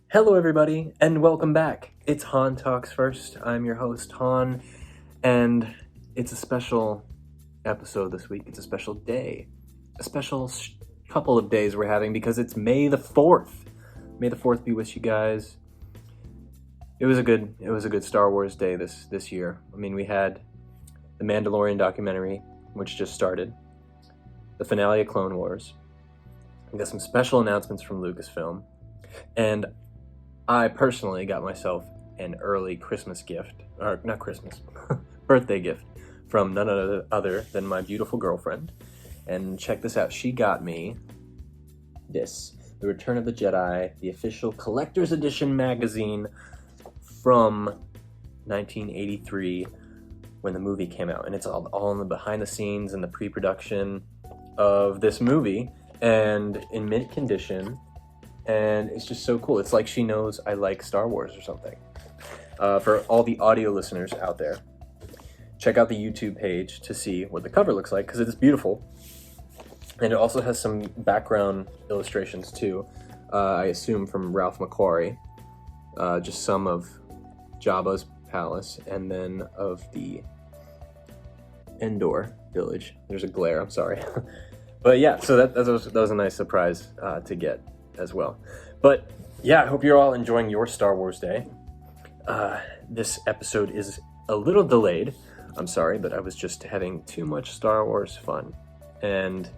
Hello, everybody, and welcome back. It's Han Talks First. I'm your host, Han, and it's a special episode this week. It's a special day, a special couple of days we're having because it's May the 4th. May the 4th be with you guys. It was a good Star Wars day this year. I mean, we had the Mandalorian documentary, which just started, the finale of Clone Wars. We got some special announcements from Lucasfilm, and I personally got myself an early Christmas gift, or not Christmas, birthday gift from none other than my beautiful girlfriend. And check this out, she got me this, The Return of the Jedi, the official collector's edition magazine from 1983 when the movie came out. And it's all in the behind the scenes and the pre-production of this movie, and in mint condition. And it's just so cool. It's like she knows I like Star Wars or something. For all the audio listeners out there, check out the YouTube page to see what the cover looks like, because it's beautiful. And it also has some background illustrations too, I assume from Ralph McQuarrie. Just some of Jabba's palace, and then of the Endor village. There's a glare, I'm sorry. But yeah, so that was a nice surprise to get as well. But yeah, I hope you're all enjoying your Star Wars day. This episode is a little delayed. I'm sorry, but I was just having too much Star Wars fun. And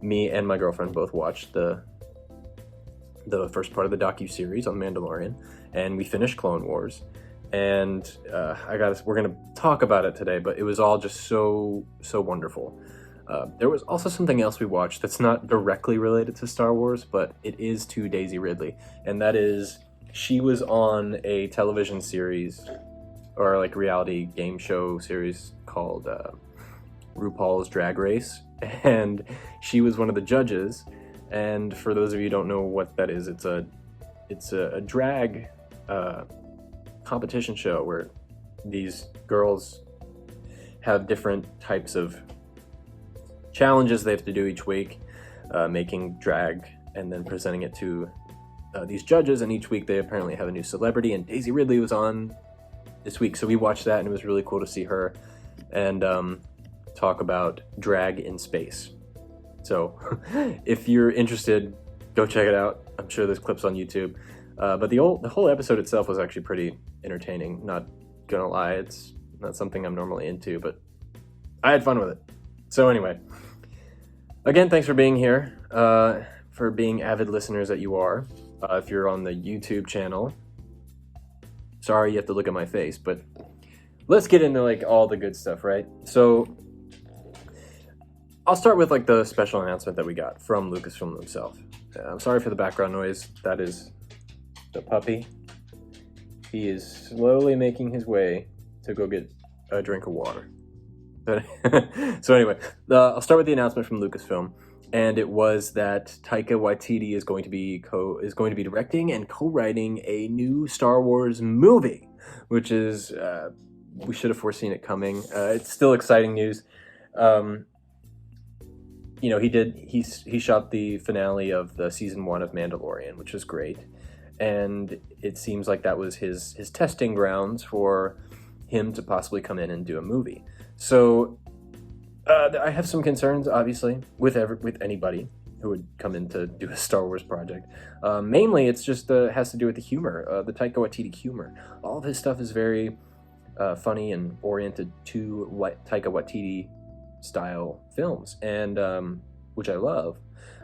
me and my girlfriend both watched the first part of the docu-series on Mandalorian, and we finished Clone Wars. And we're gonna talk about it today, but it was all just so wonderful. There was also something else we watched that's not directly related to Star Wars, but it is to Daisy Ridley, and that is she was on a television series or like reality game show series called RuPaul's Drag Race, and she was one of the judges. And for those of you who don't know what that is, it's a drag competition show where these girls have different types of challenges they have to do each week, making drag and then presenting it to these judges, and each week they apparently have a new celebrity, and Daisy Ridley was on this week, so we watched that, and it was really cool to see her and talk about drag in space. So if you're interested, go check it out. I'm sure there's clips on YouTube, but the whole episode itself was actually pretty entertaining, not gonna lie. It's not something I'm normally into, but I had fun with it. So anyway, again, thanks for being here, for being avid listeners that you are. If you're on the YouTube channel, sorry you have to look at my face, but let's get into like all the good stuff, right? So I'll start with like the special announcement that we got from Lucasfilm themselves. I'm sorry for the background noise. That is the puppy. He is slowly making his way to go get a drink of water. But so anyway, I'll start with the announcement from Lucasfilm, and it was that Taika Waititi is going to be directing and co-writing a new Star Wars movie, which is we should have foreseen it coming. It's still exciting news. He shot the finale of the season 1 of Mandalorian, which was great, and it seems like that was his testing grounds for him to possibly come in and do a movie. So I have some concerns, obviously, with anybody who would come in to do a Star Wars project. Mainly, it's just has to do with the humor, the Taika Waititi humor. All of his stuff is very funny and oriented to Taika Waititi style films, and which I love.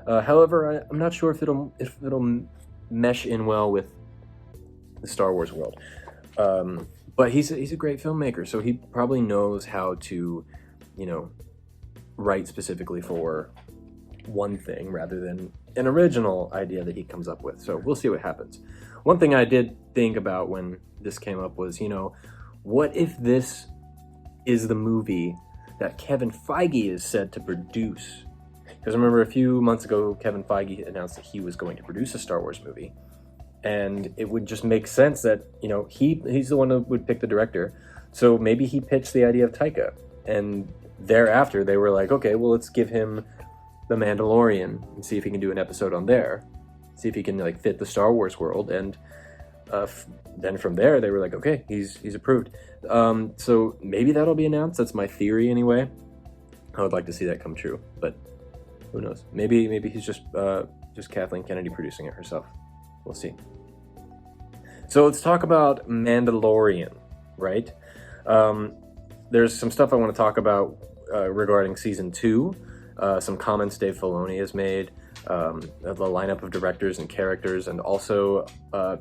However, I'm not sure if it'll mesh in well with the Star Wars world. But he's a great filmmaker, so he probably knows how to, write specifically for one thing rather than an original idea that he comes up with. So we'll see what happens. One thing I did think about when this came up was, what if this is the movie that Kevin Feige is said to produce? Because remember, a few months ago, Kevin Feige announced that he was going to produce a Star Wars movie. And it would just make sense that, he's the one who would pick the director. So maybe he pitched the idea of Taika. And thereafter, they were like, okay, well, let's give him The Mandalorian and see if he can do an episode on there. see if he can like fit the Star Wars world. And then from there, they were like, okay, he's approved. So maybe that'll be announced. That's my theory anyway. I would like to see that come true, but who knows? Maybe he's just Kathleen Kennedy producing it herself. We'll see. So let's talk about Mandalorian, right? There's some stuff I want to talk about regarding season 2. Some comments Dave Filoni has made, the lineup of directors and characters, and also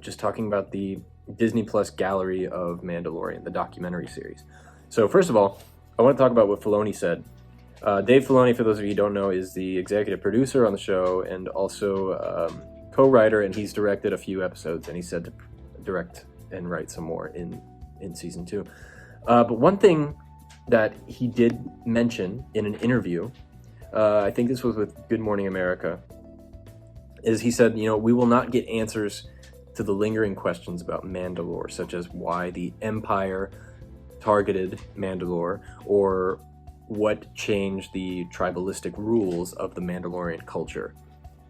just talking about the Disney Plus gallery of Mandalorian, the documentary series. So first of all, I want to talk about what Filoni said. Dave Filoni, for those of you who don't know, is the executive producer on the show and also co-writer, and he's directed a few episodes, and he's said to direct and write some more in season 2. But one thing that he did mention in an interview, I think this was with Good Morning America, is he said, we will not get answers to the lingering questions about Mandalore, such as why the Empire targeted Mandalore, or what changed the tribalistic rules of the Mandalorian culture.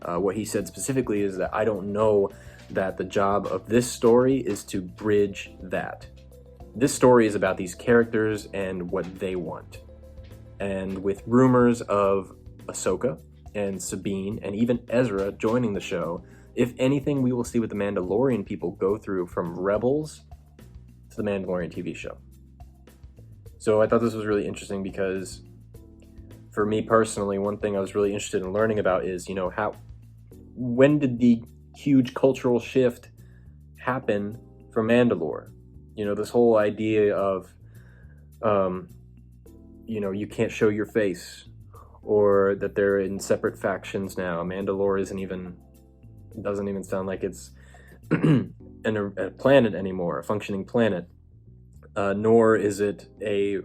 What he said specifically is that I don't know that the job of this story is to bridge that. This story is about these characters and what they want. And with rumors of Ahsoka and Sabine and even Ezra joining the show, if anything, we will see what the Mandalorian people go through from Rebels to the Mandalorian TV show. So I thought this was really interesting because for me personally, one thing I was really interested in learning about is, when did the huge cultural shift happen for Mandalore? This whole idea of, you can't show your face, or that they're in separate factions now. Mandalore doesn't even sound like it's a planet anymore, a functioning planet. Nor is it a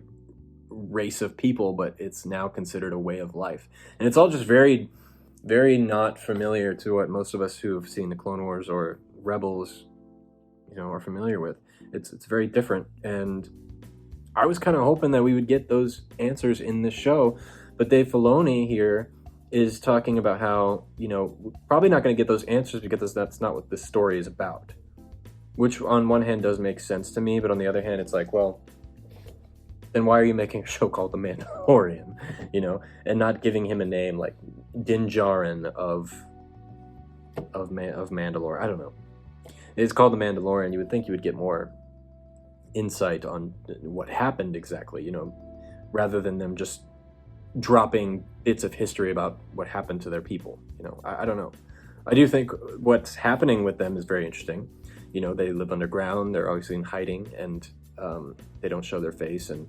race of people, but it's now considered a way of life. And it's all just very, very not familiar to what most of us who have seen the Clone Wars or Rebels, are familiar with. It's very different. And I was kind of hoping that we would get those answers in this show, but Dave Filoni here is talking about how, we're probably not going to get those answers because that's not what this story is about. Which on one hand does make sense to me, but on the other hand, it's like, well, then why are you making a show called The Mandalorian, and not giving him a name like Din Djarin of Mandalore? I don't know. It's called The Mandalorian. You would think you would get more insight on what happened exactly, rather than them just dropping bits of history about what happened to their people. I don't know. I do think what's happening with them is very interesting. They live underground. They're obviously in hiding, and they don't show their face, and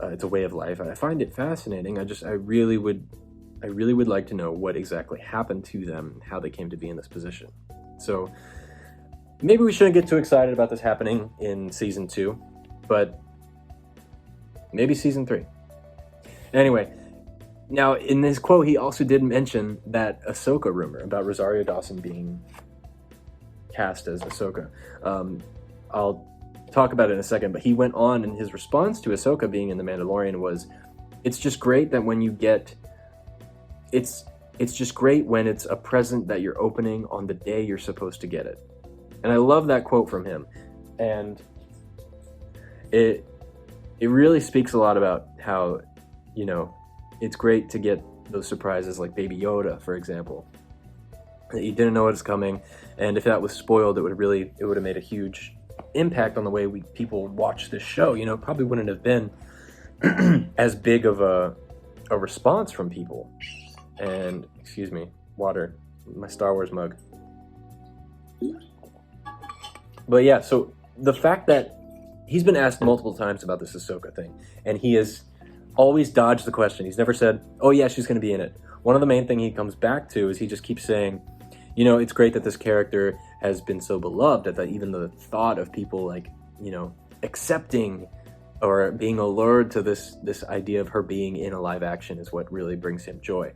it's a way of life. I find it fascinating. I really would like to know what exactly happened to them, how they came to be in this position. So maybe we shouldn't get too excited about this happening in season 2, but maybe season 3. Anyway, now in this quote, he also did mention that Ahsoka rumor about Rosario Dawson being cast as Ahsoka. I'll talk about it in a second, but he went on, and his response to Ahsoka being in The Mandalorian was, it's just great that when you get, it's just great when it's a present that you're opening on the day you're supposed to get it. And I love that quote from him. And it really speaks a lot about how, it's great to get those surprises like Baby Yoda, for example. You didn't know it was coming, and if that was spoiled, it would have made a huge impact on the way people watch this show. Probably wouldn't have been as big of a response from people. And excuse me, water, my Star Wars mug. But yeah, so the fact that he's been asked multiple times about this Ahsoka thing, and he has always dodged the question. He's never said, "Oh yeah, she's going to be in it." One of the main thing he comes back to is he just keeps saying, it's great that this character has been so beloved that even the thought of people accepting or being allured to this idea of her being in a live action is what really brings him joy.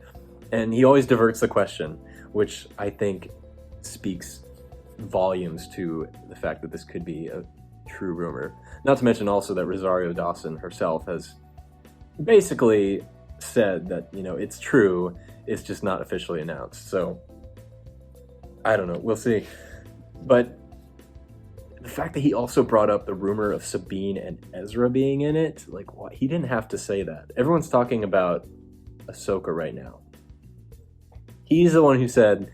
And he always diverts the question, which I think speaks volumes to the fact that this could be a true rumor. Not to mention also that Rosario Dawson herself has basically said that, it's true, it's just not officially announced. So I don't know. We'll see. But the fact that he also brought up the rumor of Sabine and Ezra being in it, like, what? He didn't have to say that. Everyone's talking about Ahsoka right now. He's the one who said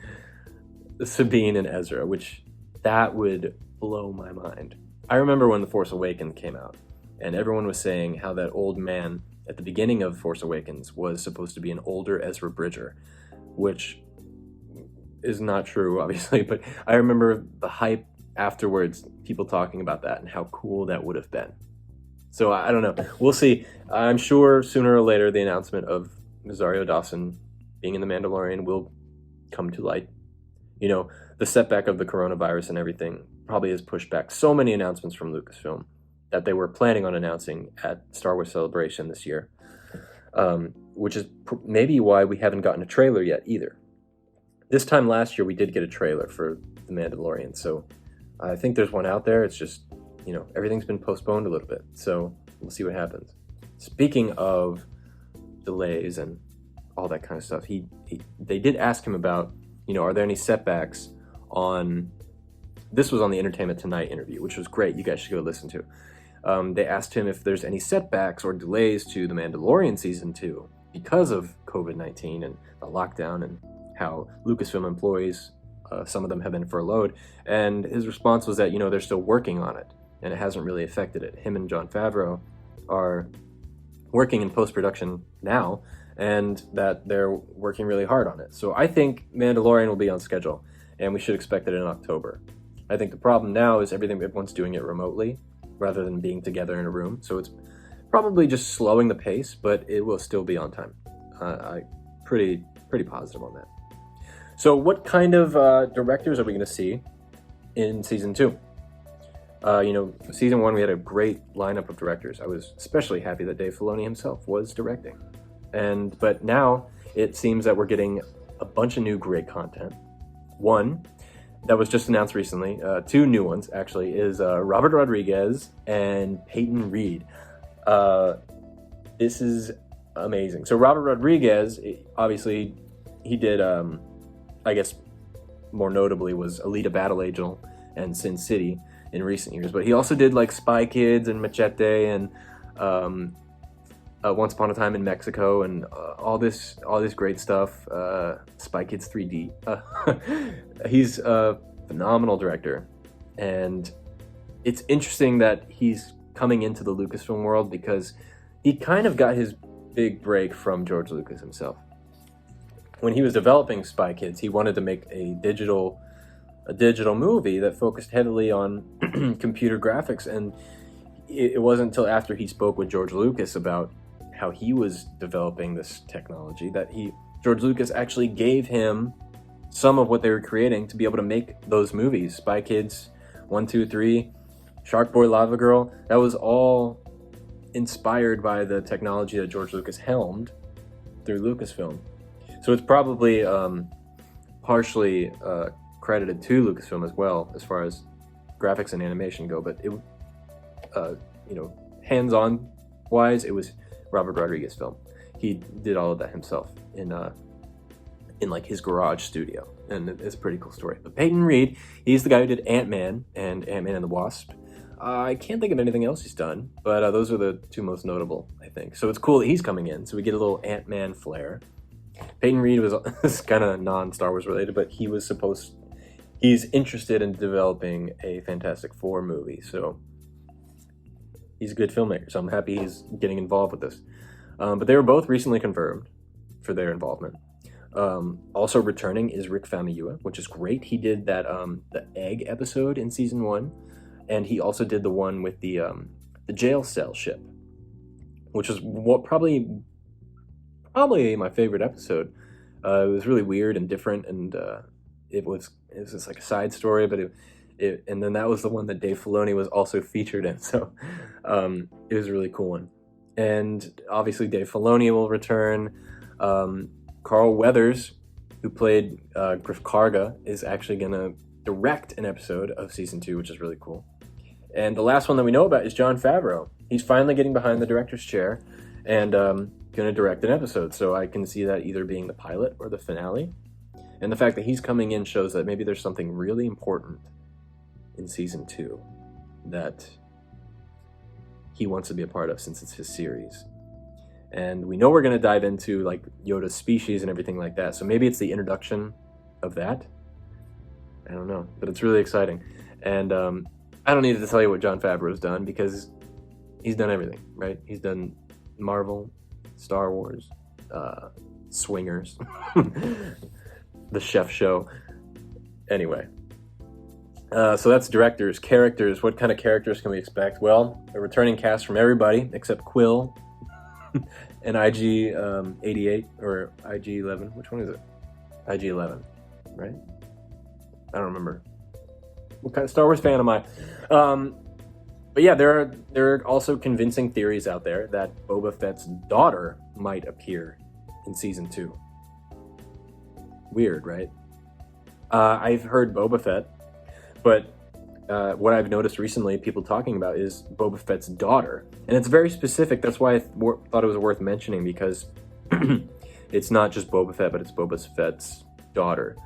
Sabine and Ezra, which that would blow my mind. I remember when The Force Awakens came out, and everyone was saying how that old man at the beginning of Force Awakens was supposed to be an older Ezra Bridger, which is not true, obviously, but I remember the hype afterwards, people talking about that and how cool that would have been. So I don't know. We'll see. I'm sure sooner or later the announcement of Rosario Dawson being in The Mandalorian will come to light. You know, the setback of the coronavirus and everything probably has pushed back so many announcements from Lucasfilm that they were planning on announcing at Star Wars Celebration this year, which is maybe why we haven't gotten a trailer yet either. This time last year, we did get a trailer for The Mandalorian, so I think there's one out there. It's just, you know, everything's been postponed a little bit, so we'll see what happens. Speaking of delays and all that kind of stuff, they did ask him about, you know, are there any setbacks on, this was on the Entertainment Tonight interview, which was great. You guys should go listen to. They asked him if there's any setbacks or delays to The Mandalorian Season 2 because of COVID-19 and the lockdown and how Lucasfilm employees, some of them have been furloughed. And his response was that, you know, they're still working on it and it hasn't really affected it. Him and Jon Favreau are working in post-production now and that they're working really hard on it. So I think Mandalorian will be on schedule and we should expect it in October. I think the problem now is everyone's doing it remotely rather than being together in a room. So it's probably just slowing the pace, but it will still be on time. I'm pretty positive on that. So what kind of directors are we going to see in Season 2? You know, Season 1, we had a great lineup of directors. I was especially happy that Dave Filoni himself was directing. But now it seems that we're getting a bunch of new great content. One that was just announced recently, two new ones actually, is Robert Rodriguez and Peyton Reed. This is amazing. So Robert Rodriguez, obviously, he did, I guess, more notably was Alita Battle Angel and Sin City in recent years, but he also did like Spy Kids and Machete and Once Upon a Time in Mexico and all this great stuff. Spy Kids 3D. He's a phenomenal director, and it's interesting that he's coming into the Lucasfilm world because he kind of got his big break from George Lucas himself. When he was developing Spy Kids, he wanted to make a digital movie that focused heavily on computer graphics, and it wasn't until after he spoke with George Lucas about how he was developing this technology that George Lucas actually gave him some of what they were creating to be able to make those movies. Spy Kids 1, 2, 3, Shark Boy, Lava Girl, that was all inspired by the technology that George Lucas helmed through Lucasfilm. So it's probably partially credited to Lucasfilm as well, as far as graphics and animation go. But it, you know, hands-on wise, it was Robert Rodriguez film. He did all of that himself in like his garage studio, and it's a pretty cool story. But Peyton Reed, he's the guy who did Ant-Man and Ant-Man and the Wasp. I can't think of anything else he's done, but those are the two most notable, I think. So it's cool that he's coming in, so we get a little Ant-Man flair. Peyton Reed was kind of non-Star Wars related, but he's interested in developing a Fantastic Four movie, so he's a good filmmaker, so I'm happy he's getting involved with this. But they were both recently confirmed for their involvement. Also returning is Rick Famuyiwa, which is great. He did that the Egg episode in Season 1, and he also did the one with the jail cell ship, which is what probably my favorite episode. It was really weird and different, and it was just like a side story, but and then that was the one that Dave Filoni was also featured in, so it was a really cool one. And obviously Dave Filoni will return. Carl Weathers, who played Griff Karga, is actually going to direct an episode of Season 2, which is really cool. And the last one that we know about is Jon Favreau. He's finally getting behind the director's chair and going to direct an episode, so I can see that either being the pilot or the finale. And the fact that he's coming in shows that maybe there's something really important in season 2 that he wants to be a part of, since it's his series. And we know we're going to dive into like Yoda's species and everything like that. So maybe it's the introduction of that. I don't know, but it's really exciting. And I don't need to tell you what Jon Favreau's done, because he's done everything, right? He's done Marvel, Star Wars, Swingers, The Chef Show. Anyway, so that's directors. Characters, what kind of characters can we expect? Well, a returning cast from everybody except Quill and IG-88 or IG-11. Which one is it? IG-11, right? I don't remember. What kind of Star Wars fan am I? But yeah, there are also convincing theories out there that Boba Fett's daughter might appear in season 2. Weird, right? I've heard Boba Fett, but what I've noticed recently, people talking about, is Boba Fett's daughter. And it's very specific. That's why I thought it was worth mentioning, because it's not just Boba Fett, but it's Boba Fett's daughter,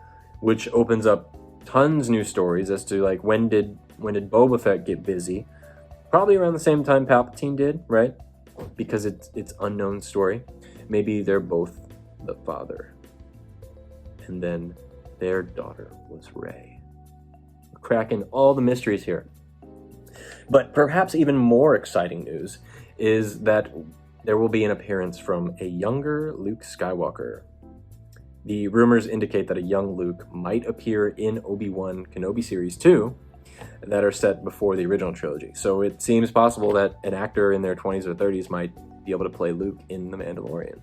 which opens up tons new stories as to like when did Boba Fett get busy? Probably around the same time Palpatine did, right? Because it's unknown story. Maybe they're both the father. And then their daughter was Rey. We're cracking all the mysteries here. But perhaps even more exciting news is that there will be an appearance from a younger Luke Skywalker. The rumors indicate that a young Luke might appear in Obi-Wan Kenobi Series 2 that are set before the original trilogy. So it seems possible that an actor in their 20s or 30s might be able to play Luke in The Mandalorian.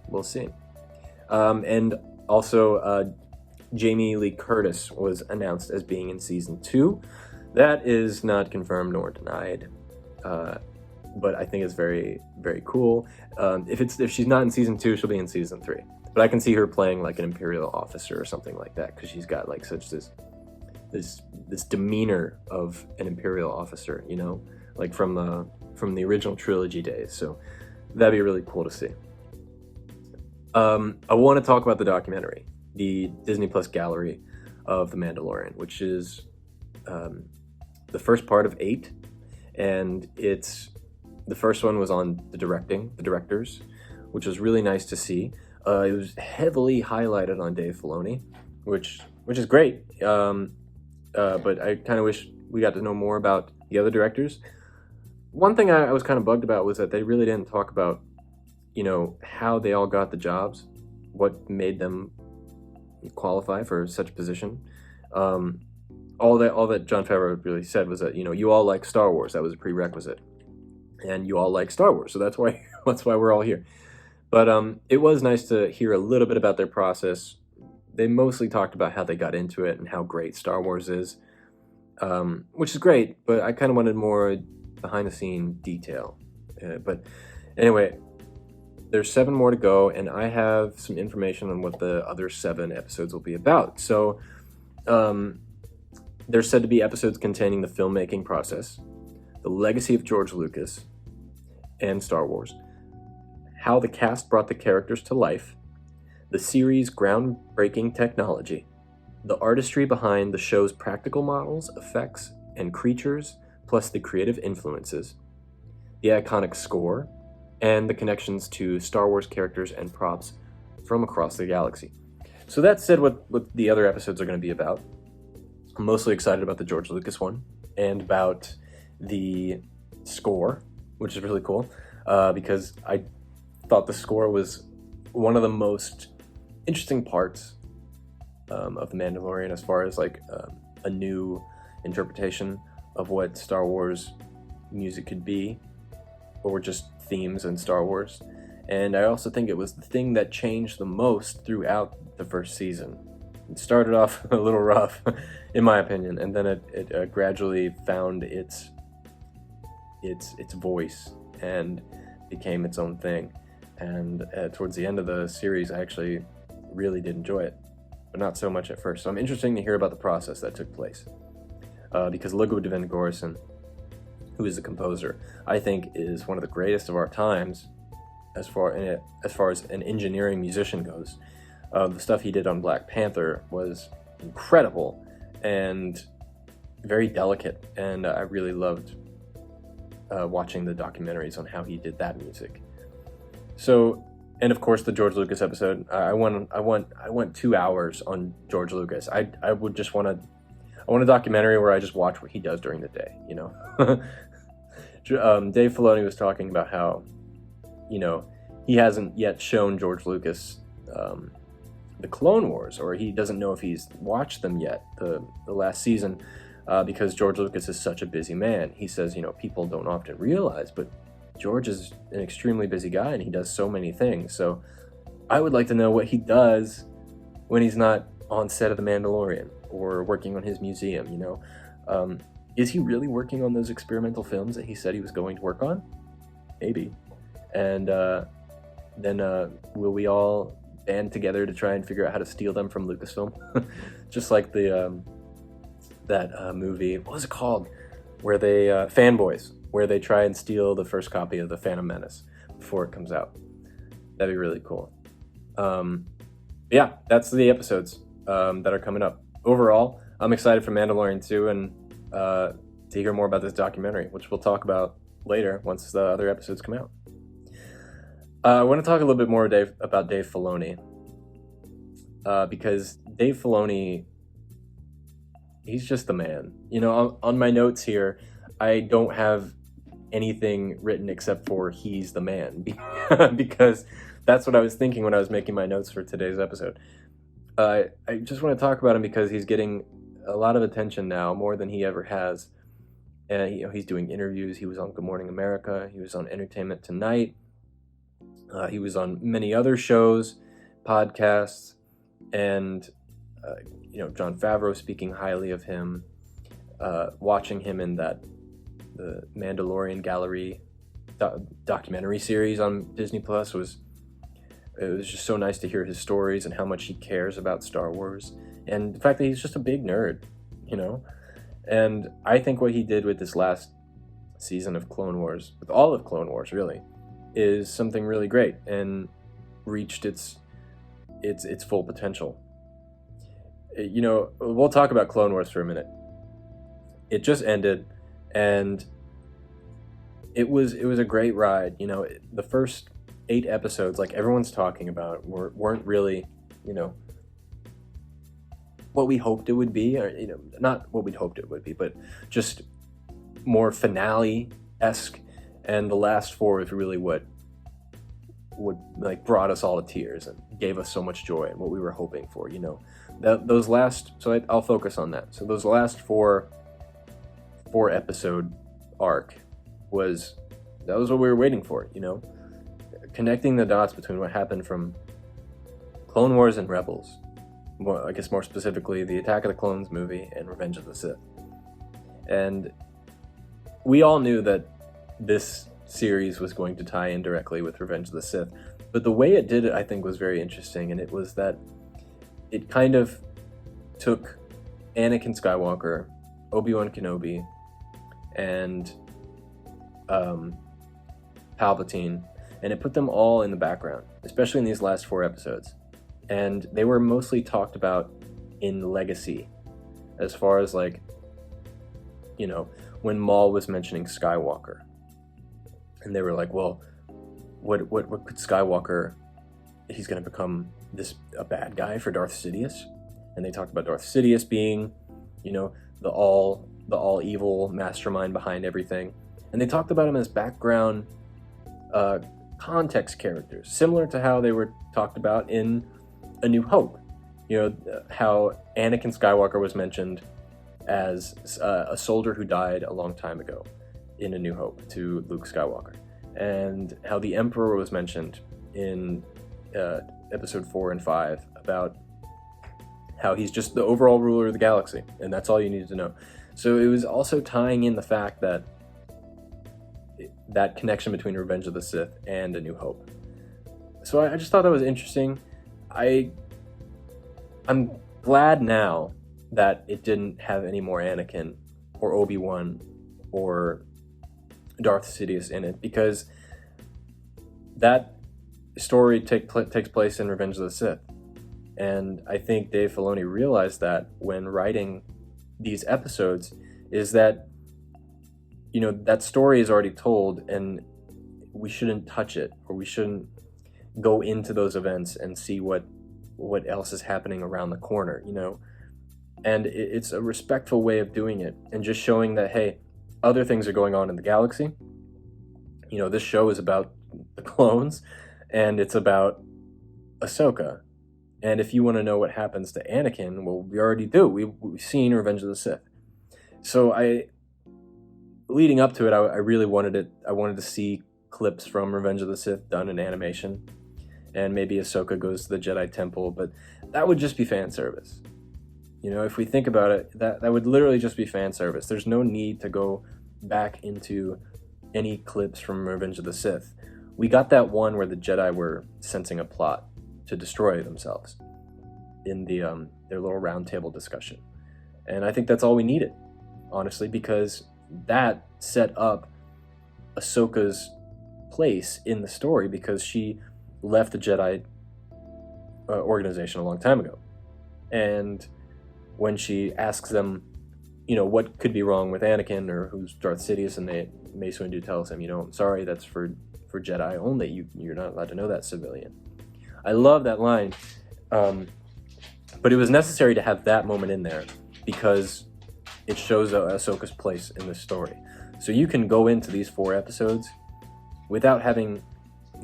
We'll see. And also, Jamie Lee Curtis was announced as being in season 2. That is not confirmed nor denied, but I think it's very, very cool. If she's not in season 2, she'll be in season 3. But I can see her playing like an Imperial officer or something like that, because she's got like such this demeanor of an Imperial officer, you know, like from the original trilogy days. So that'd be really cool to see. I want to talk about the documentary, the Disney Plus Gallery of The Mandalorian, which is the first part of 8, and the first one was on the directors, which was really nice to see. It was heavily highlighted on Dave Filoni, which is great. But I kind of wish we got to know more about the other directors. One thing I was kind of bugged about was that they really didn't talk about, you know, how they all got the jobs, what made them qualify for such a position. All that Jon Favreau really said was that, you know, you all like Star Wars. That was a prerequisite, and you all like Star Wars, so that's why we're all here. But it was nice to hear a little bit about their process. They mostly talked about how they got into it and how great Star Wars is, which is great, but I kind of wanted more behind-the-scene detail. But anyway, there's 7 more to go, and I have some information on what the other 7 episodes will be about. So there's said to be episodes containing the filmmaking process, the legacy of George Lucas and Star Wars, how the cast brought the characters to life, the series' groundbreaking technology, the artistry behind the show's practical models, effects, and creatures, plus the creative influences, the iconic score, and the connections to Star Wars characters and props from across the galaxy. So that said, what the other episodes are going to be about. I'm mostly excited about the George Lucas one and about the score, which is really cool, because I thought the score was one of the most interesting parts of The Mandalorian, as far as like a new interpretation of what Star Wars music could be, or just themes in Star Wars. And I also think it was the thing that changed the most throughout the first season. It started off a little rough, in my opinion, and then it gradually found its voice and became its own thing. And towards the end of the series, I actually really did enjoy it, but not so much at first. So I'm interested to hear about the process that took place, because Ludwig Göransson, who is the composer, I think is one of the greatest of our times as far as an engineering musician goes. The stuff he did on Black Panther was incredible and very delicate, and I really loved watching the documentaries on how he did that music. So, and of course, the George Lucas episode. I want 2 hours on George Lucas. I would just want a documentary where I just watch what he does during the day. You know, Dave Filoni was talking about how, you know, he hasn't yet shown George Lucas the Clone Wars, or he doesn't know if he's watched them yet, the last season, because George Lucas is such a busy man. He says, you know, people don't often realize, but George is an extremely busy guy and he does so many things. So I would like to know what he does when he's not on set of The Mandalorian or working on his museum, you know. Is he really working on those experimental films that he said he was going to work on? Maybe. And then will we all band together to try and figure out how to steal them from Lucasfilm? Just like the that movie, what was it called? Where they, Fanboys, where they try and steal the first copy of The Phantom Menace before it comes out. That'd be really cool. Yeah, that's the episodes that are coming up. Overall, I'm excited for Mandalorian 2 and to hear more about this documentary, which we'll talk about later once the other episodes come out. I want to talk a little bit more about Dave Filoni, because Dave Filoni, he's just the man. You know, on my notes here, I don't have anything written except for he's the man, because that's what I was thinking when I was making my notes for today's episode. I just want to talk about him because he's getting a lot of attention now, more than he ever has. And you know, he's doing interviews. He was on Good Morning America. He was on Entertainment Tonight. He was on many other shows, podcasts, and you know, Jon Favreau speaking highly of him. Watching him in the Mandalorian Gallery documentary series on Disney Plus was just so nice to hear his stories and how much he cares about Star Wars, and the fact that he's just a big nerd, you know. And I think what he did with this last season of Clone Wars, with all of Clone Wars really, is something really great and reached its full potential. You know, we'll talk about Clone Wars for a minute. It just ended, and it was a great ride. You know, the first 8 episodes, like everyone's talking about, weren't really, you know, what we hoped it would be, or you know, not what we'd hoped it would be, but just more finale-esque. And the last 4 is really what like brought us all to tears and gave us so much joy and what we were hoping for, you know. Those last, so I'll focus on that. So those last 4 episode arc was what we were waiting for, you know. Connecting the dots between what happened from Clone Wars and Rebels, well, I guess more specifically the Attack of the Clones movie and Revenge of the Sith. And we all knew that this series was going to tie in directly with Revenge of the Sith, but the way it did it, I think, was very interesting, and it was that it kind of took Anakin Skywalker, Obi-Wan Kenobi, and Palpatine, and it put them all in the background, especially in these last 4 episodes. And they were mostly talked about in legacy, as far as, like, you know, when Maul was mentioning Skywalker, and they were like, well, what could Skywalker, he's going to become a bad guy for Darth Sidious? And they talked about Darth Sidious being, you know, the all evil mastermind behind everything. And they talked about him as background context characters, similar to how they were talked about in A New Hope. You know, how Anakin Skywalker was mentioned as a soldier who died a long time ago in A New Hope to Luke Skywalker, and how the Emperor was mentioned in episode 4 and 5, about how he's just the overall ruler of the galaxy, and that's all you needed to know. So it was also tying in the fact that that connection between Revenge of the Sith and A New Hope. So I just thought that was interesting. I'm glad now that it didn't have any more Anakin or Obi-Wan or Darth Sidious in it, because that story takes place in Revenge of the Sith. And I think Dave Filoni realized that when writing these episodes, is that, that story is already told, and we shouldn't touch it, or we shouldn't go into those events and see what else is happening around the corner, And it's a respectful way of doing it, and just showing that, hey, other things are going on in the galaxy. This show is about the clones, and it's about Ahsoka. And if you want to know what happens to Anakin, well, we already do. We've seen Revenge of the Sith. So leading up to it, I really wanted it. I wanted to see clips from Revenge of the Sith done in animation, and maybe Ahsoka goes to the Jedi Temple, but that would just be fan service. If we think about it, that would literally just be fan service. There's no need to go back into any clips from Revenge of the Sith. We got that one where the Jedi were sensing a plot to destroy themselves in their little round table discussion. And I think that's all we needed, honestly, because that set up Ahsoka's place in the story, because she left the Jedi organization a long time ago. And when she asks them, what could be wrong with Anakin, or who's Darth Sidious, and Mace Windu tells him, I'm sorry, that's for Jedi only. You're not allowed to know that, civilian. I love that line, but it was necessary to have that moment in there because it shows Ahsoka's place in the story. So you can go into these 4 episodes without having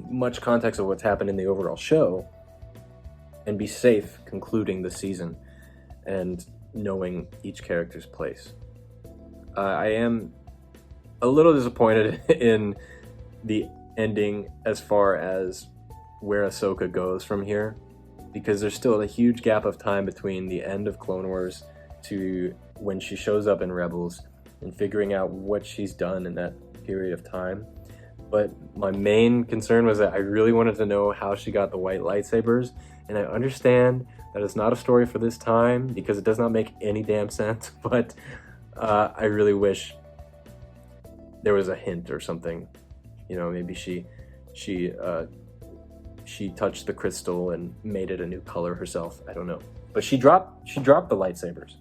much context of what's happened in the overall show and be safe concluding the season and knowing each character's place. I am a little disappointed in the ending as far as where Ahsoka goes from here, because there's still a huge gap of time between the end of Clone Wars to when she shows up in Rebels, and figuring out what she's done in that period of time. But my main concern was that I really wanted to know how she got the white lightsabers, and I understand that it's not a story for this time because it does not make any damn sense, but I really wish there was a hint or something. Maybe she touched the crystal and made it a new color herself. I don't know. But she dropped the lightsabers,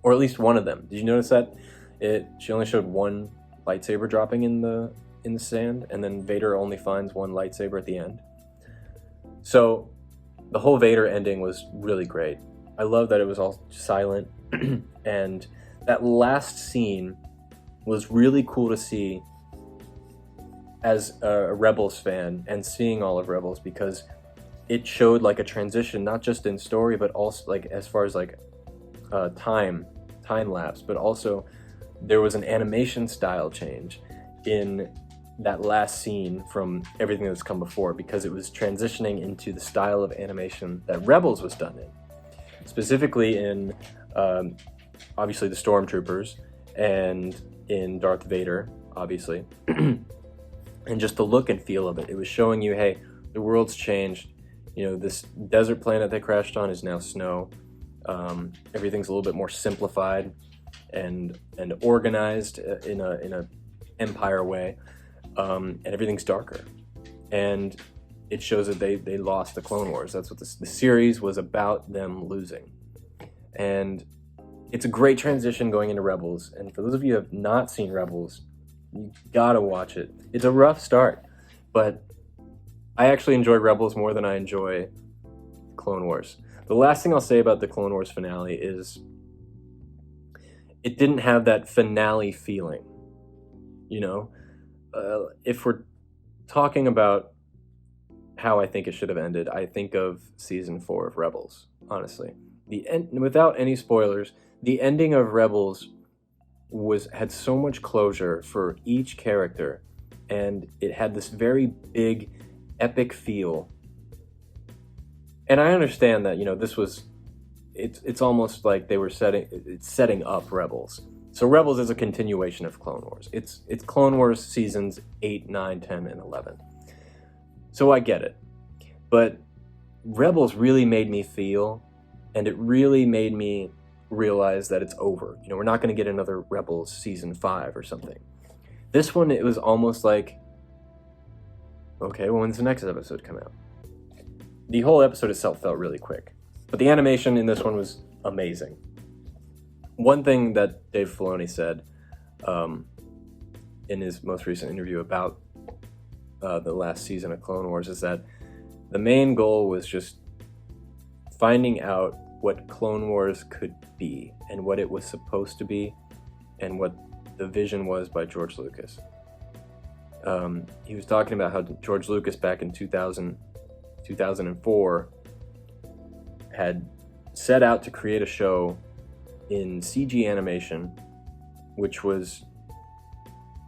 or at least one of them. Did you notice that? She only showed one lightsaber dropping in the sand, and then Vader only finds one lightsaber at the end. So the whole Vader ending was really great. I love that it was all silent, and that last scene was really cool to see as a Rebels fan, and seeing all of Rebels, because it showed like a transition, not just in story, but also like as far as like time lapse, but also there was an animation style change in that last scene from everything that's come before, because it was transitioning into the style of animation that Rebels was done in, specifically in obviously the Stormtroopers and in Darth Vader, obviously. And just the look and feel of it. It was showing you, hey, the world's changed. This desert planet they crashed on is now snow. Everything's a little bit more simplified and organized in a empire way, and everything's darker. And it shows that they lost the Clone Wars. That's what the series was about, them losing. And it's a great transition going into Rebels. And for those of you who have not seen Rebels, you gotta watch it. It's a rough start, but I actually enjoy Rebels more than I enjoy Clone Wars. The last thing I'll say about the Clone Wars finale is it didn't have that finale feeling. If we're talking about how I think it should have ended, I think of season 4 of Rebels, honestly. Without any spoilers, the ending of Rebels had so much closure for each character, and it had this very big, epic feel. And I understand that, it's almost like they were setting up Rebels. So Rebels is a continuation of Clone Wars. It's Clone Wars seasons 8, 9, 10, and 11. So I get it. But Rebels really made me feel, and it really made me realize that it's over. We're not going to get another Rebels season 5 or something. This one, it was almost like, okay, well, when's the next episode come out? the whole episode itself felt really quick, but the animation in this one was amazing. One thing that Dave Filoni said in his most recent interview about the last season of Clone Wars is that the main goal was just finding out what Clone Wars could be and what it was supposed to be and what the vision was by George Lucas. He was talking about how George Lucas back in 2004 had set out to create a show in CG animation which was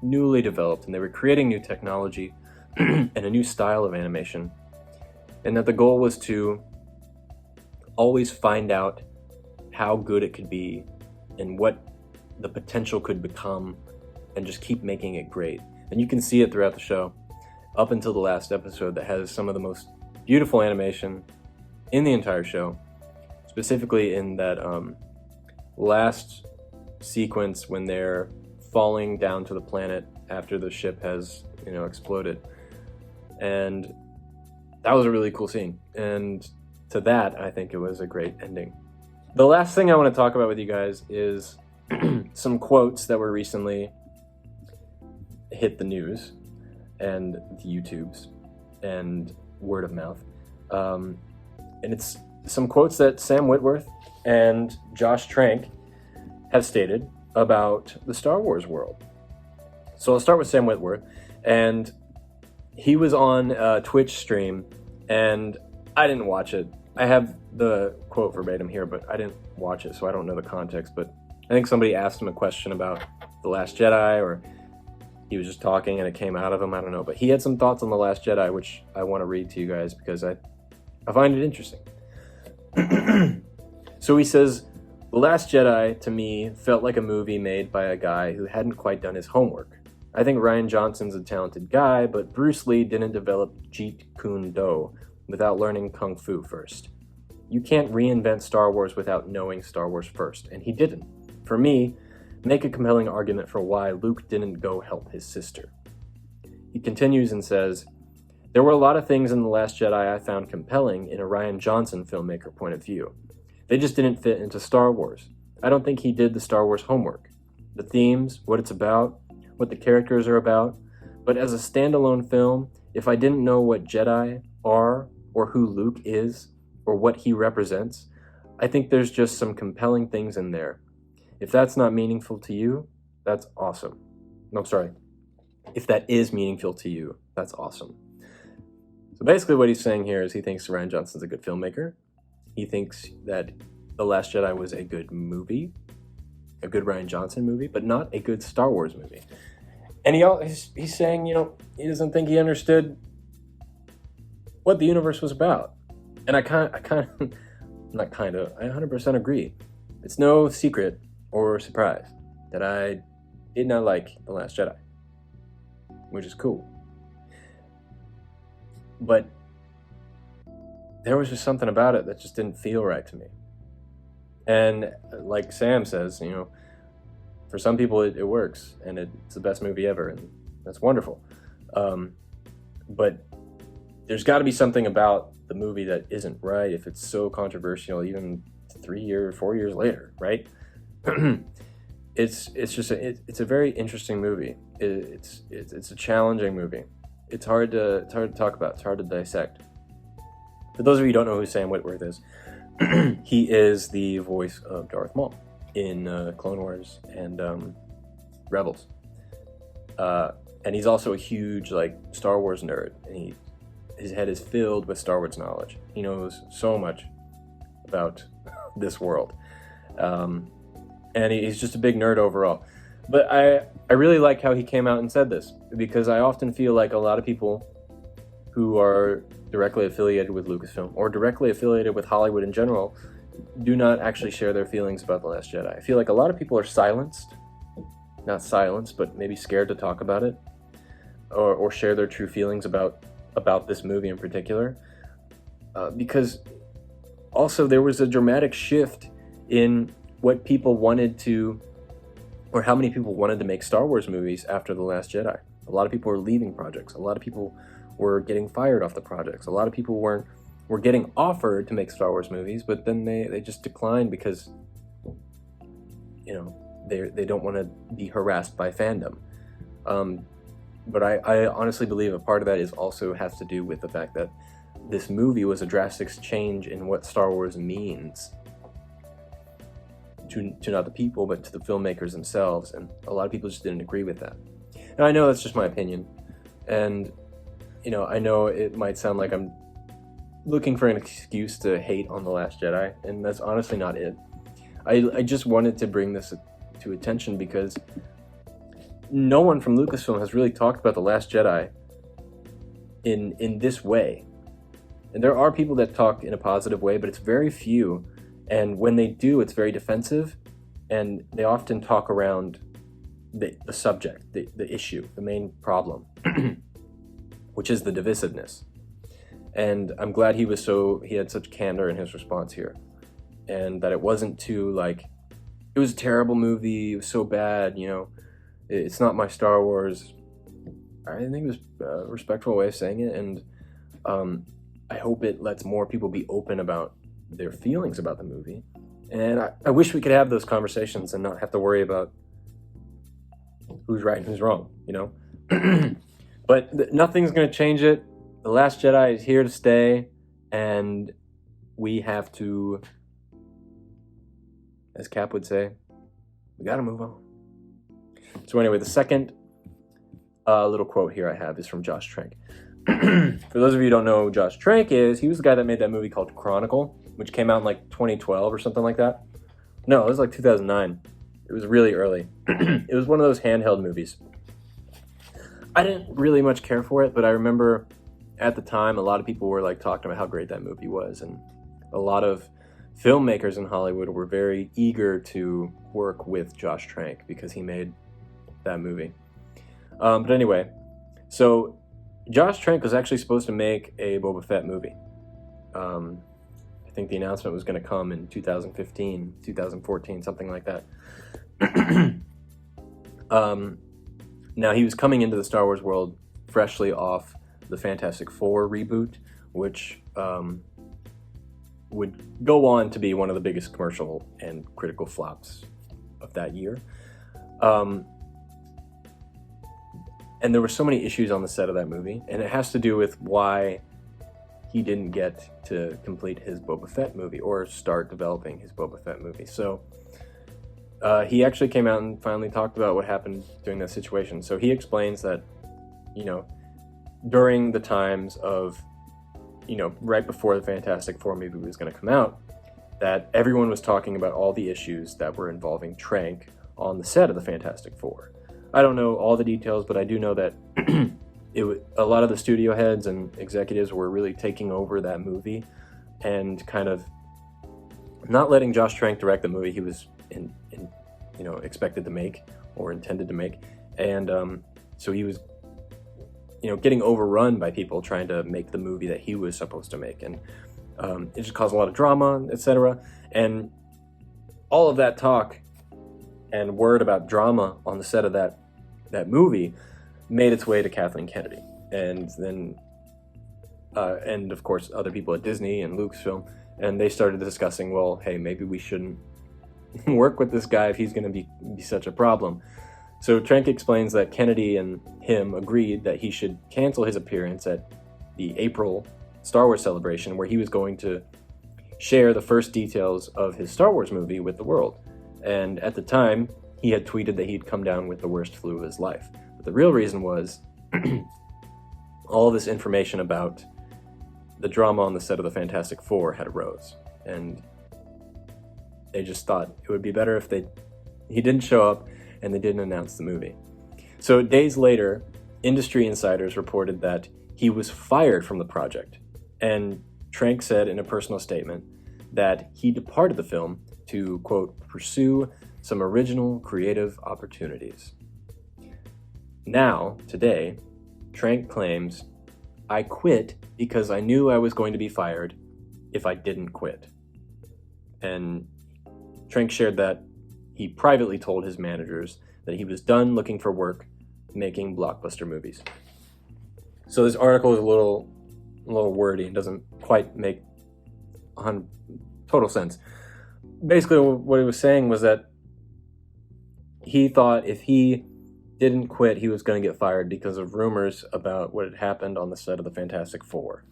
newly developed, and they were creating new technology and a new style of animation, and that the goal was to always find out how good it could be and what the potential could become and just keep making it great. And you can see it throughout the show up until the last episode that has some of the most beautiful animation in the entire show, specifically in that last sequence when they're falling down to the planet after the ship has exploded. And that was a really cool scene, and to that I think it was a great ending. The last thing I want to talk about with you guys is some quotes that were recently hit the news and the YouTubes and word of mouth. And it's some quotes that Sam Witwer and Josh Trank have stated about the Star Wars world. So I'll start with Sam Witwer, and he was on a Twitch stream, and I didn't watch it. I have the quote verbatim here, but I didn't watch it, so I don't know the context. But I think somebody asked him a question about The Last Jedi, or he was just talking and it came out of him, I don't know. But he had some thoughts on The Last Jedi, which I want to read to you guys because I find it interesting. So he says, "The Last Jedi, to me, felt like a movie made by a guy who hadn't quite done his homework. I think Rian Johnson's a talented guy, but Bruce Lee didn't develop Jeet Kune Do without learning Kung Fu first. You can't reinvent Star Wars without knowing Star Wars first, and he didn't. For me, make a compelling argument for why Luke didn't go help his sister." He continues and says, "There were a lot of things in The Last Jedi I found compelling in a Rian Johnson filmmaker point of view. They just didn't fit into Star Wars. I don't think he did the Star Wars homework. The themes, what it's about, what the characters are about. But as a standalone film, if I didn't know what Jedi are, or who Luke is, or what he represents, I think there's just some compelling things in there. If that's not meaningful to you, that's awesome. No, sorry. If that is meaningful to you, that's awesome." So basically what he's saying here is he thinks Rian Johnson's a good filmmaker. He thinks that The Last Jedi was a good movie, a good Rian Johnson movie, but not a good Star Wars movie. And he's saying, he doesn't think he understood what the universe was about. And I 100% agree. It's no secret or surprise that I did not like The Last Jedi, which is cool. But there was just something about it that just didn't feel right to me. And like Sam says, for some people it works, and it's the best movie ever, and that's wonderful. But there's got to be something about the movie that isn't right if it's so controversial, even 4 years later, right? It's a very interesting movie. It's a challenging movie. It's hard to talk about. It's hard to dissect. For those of you who don't know who Sam Witwer is, he is the voice of Darth Maul in Clone Wars and Rebels. And he's also a huge Star Wars nerd, and his head is filled with Star Wars knowledge. He knows so much about this world, and he's just a big nerd overall. But I really like how he came out and said this, because I often feel like a lot of people who are directly affiliated with Lucasfilm or directly affiliated with Hollywood in general do not actually share their feelings about The Last Jedi. I feel like a lot of people are not silenced, but maybe scared to talk about it or share their true feelings about this movie in particular, because also there was a dramatic shift in what people wanted to, or how many people wanted to make Star Wars movies after The Last Jedi. A lot of people were leaving projects. A lot of people were getting fired off the projects. A lot of people weren't were getting offered to make Star Wars movies, but then they just declined because, they don't want to be harassed by fandom. But I honestly believe a part of that is also has to do with the fact that this movie was a drastic change in what Star Wars means to not the people, but to the filmmakers themselves, and a lot of people just didn't agree with that. And I know that's just my opinion, and I know it might sound like I'm looking for an excuse to hate on The Last Jedi, and that's honestly not it. I just wanted to bring this to attention because no one from Lucasfilm has really talked about The Last Jedi in this way. And there are people that talk in a positive way, but it's very few. And when they do, it's very defensive, and they often talk around the subject, the issue, the main problem, which is the divisiveness. And I'm glad he had such candor in his response here, and that it wasn't too like, it was a terrible movie, it was so bad, it's not my Star Wars. I think it was a respectful way of saying it, and I hope it lets more people be open about their feelings about the movie. And I wish we could have those conversations and not have to worry about who's right and who's wrong, But nothing's going to change it. The Last Jedi is here to stay, and we have to, as Cap would say, we got to move on. So anyway, the second little quote here I have is from Josh Trank. For those of you who don't know who Josh Trank is, he was the guy that made that movie called Chronicle, which came out in like 2012 or something like that. No, it was like 2009. It was really early. It was one of those handheld movies. I didn't really much care for it, but I remember at the time a lot of people were like talking about how great that movie was, and a lot of filmmakers in Hollywood were very eager to work with Josh Trank because he made that movie. But anyway, so Josh Trank was actually supposed to make a Boba Fett movie. I think the announcement was going to come in 2015, 2014, something like that. Now, he was coming into the Star Wars world freshly off the Fantastic Four reboot, which would go on to be one of the biggest commercial and critical flops of that year. And there were so many issues on the set of that movie, and it has to do with why he didn't get to complete his Boba Fett movie or start developing his Boba Fett movie. So he actually came out and finally talked about what happened during that situation. So he explains that, during the times of, right before the Fantastic Four movie was going to come out, that everyone was talking about all the issues that were involving Trank on the set of the Fantastic Four. I don't know all the details, but I do know that a lot of the studio heads and executives were really taking over that movie and kind of not letting Josh Trank direct the movie he was expected to make or intended to make. And so he was getting overrun by people trying to make the movie that he was supposed to make, and it just caused a lot of drama, etc. And all of that talk and word about drama on the set of that movie made its way to Kathleen Kennedy, and then and of course other people at Disney and Lucasfilm, and they started discussing, well, hey, maybe we shouldn't work with this guy if he's going to be such a problem. So Trank explains that Kennedy and him agreed that he should cancel his appearance at the April Star Wars celebration, where he was going to share the first details of his Star Wars movie with the world. And at the time, he had tweeted that he'd come down with the worst flu of his life. But the real reason was all this information about the drama on the set of the Fantastic Four had arose. And they just thought it would be better if he didn't show up and they didn't announce the movie. So days later, industry insiders reported that he was fired from the project. And Trank said in a personal statement that he departed the film to, quote, pursue some original creative opportunities. Now, today, Trank claims, I quit because I knew I was going to be fired if I didn't quit. And Trank shared that he privately told his managers that he was done looking for work making blockbuster movies. So this article is a little little wordy and doesn't quite make total sense. Basically, what he was saying was that he thought if he didn't quit, he was going to get fired because of rumors about what had happened on the set of the Fantastic Four.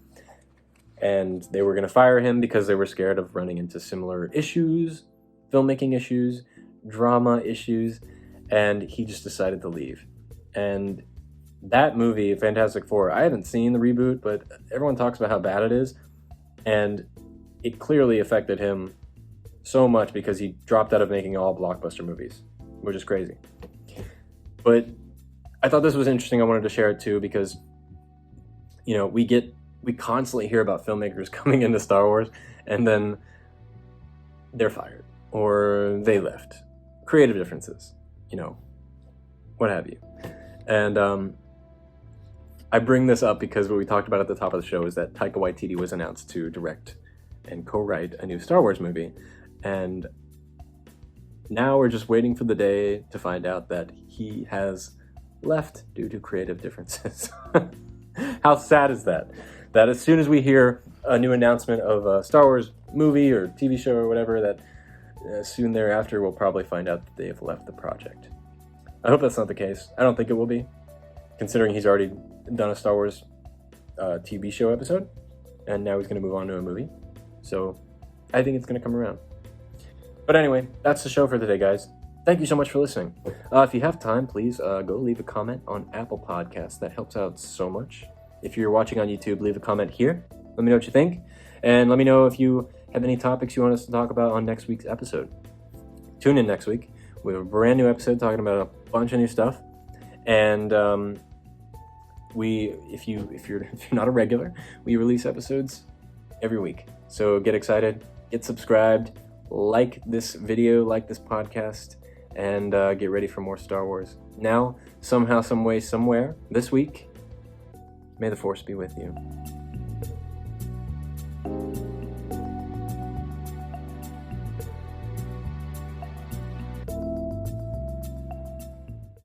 And they were going to fire him because they were scared of running into similar issues, filmmaking issues, drama issues, and he just decided to leave. And that movie, Fantastic Four, I haven't seen the reboot, but everyone talks about how bad it is, and it clearly affected him so much because he dropped out of making all blockbuster movies, which is crazy. But I thought this was interesting. I wanted to share it too because, you know, we constantly hear about filmmakers coming into Star Wars and then they're fired or they left. Creative differences, you know, what have you. And I bring this up because what we talked about at the top of the show is that Taika Waititi was announced to direct and co-write a new Star Wars movie. And now we're just waiting for the day to find out that he has left due to creative differences. How sad is that? That as soon as we hear a new announcement of a Star Wars movie or TV show or whatever, that soon thereafter we'll probably find out that they've left the project. I hope that's not the case. I don't think it will be, considering he's already done a Star Wars TV show episode, and now he's going to move on to a movie. So I think it's going to come around. But anyway, that's the show for today, guys. Thank you so much for listening. If you have time, please go leave a comment on Apple Podcasts. That helps out so much. If you're watching on YouTube, leave a comment here. Let me know what you think. And let me know if you have any topics you want us to talk about on next week's episode. Tune in next week. We have a brand new episode talking about a bunch of new stuff. And if you're not a regular, we release episodes every week. So get excited, get subscribed, like this video, like this podcast, and get ready for more Star Wars. Now, somehow, some way, somewhere, this week, may the Force be with you.